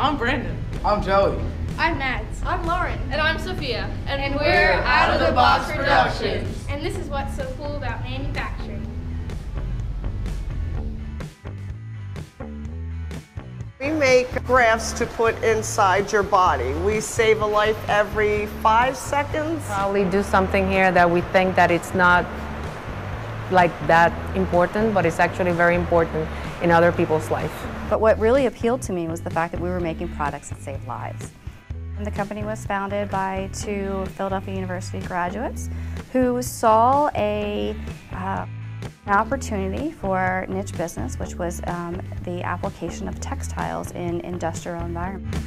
I'm Brandon. I'm Joey. I'm Mads. I'm Lauren. And I'm Sophia. And we're Out of the Box Productions. And this is what's so cool about manufacturing. We make grafts to put inside your body. We save a life every 5 seconds. Probably do something here that we think that it's not like that important, but it's actually very important in other people's life. But what really appealed to me was the fact that we were making products that save lives. And the company was founded by 2 Philadelphia University graduates who saw an opportunity for niche business, which was the application of textiles in industrial environments.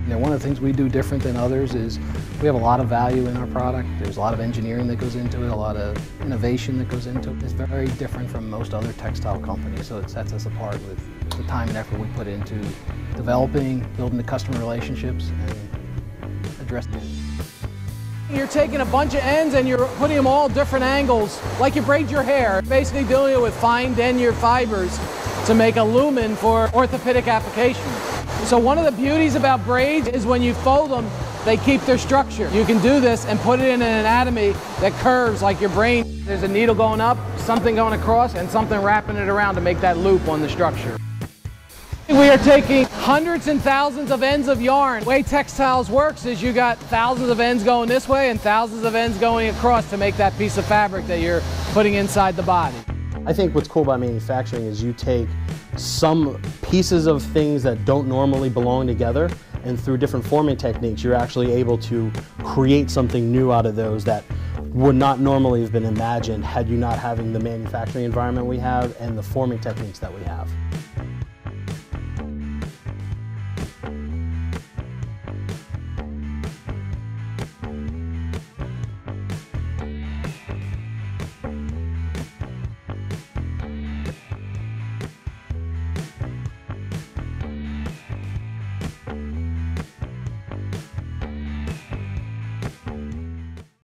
One of the things we do different than others is we have a lot of value in our product. There's a lot of engineering that goes into it, a lot of innovation that goes into it. It's very different from most other textile companies, so it sets us apart with the time and effort we put into developing, building the customer relationships, and addressing it. You're taking a bunch of ends and you're putting them all different angles, like you braid your hair. Basically doing it with fine denier fibers to make a lumen for orthopedic application. So one of the beauties about braids is when you fold them, they keep their structure. You can do this and put it in an anatomy that curves like your brain. There's a needle going up, something going across, and something wrapping it around to make that loop on the structure. We are taking hundreds and thousands of ends of yarn. The way textiles works is you got thousands of ends going this way and thousands of ends going across to make that piece of fabric that you're putting inside the body. I think what's cool about manufacturing is you take some pieces of things that don't normally belong together, and through different forming techniques you're actually able to create something new out of those that would not normally have been imagined had you not having the manufacturing environment we have and the forming techniques that we have.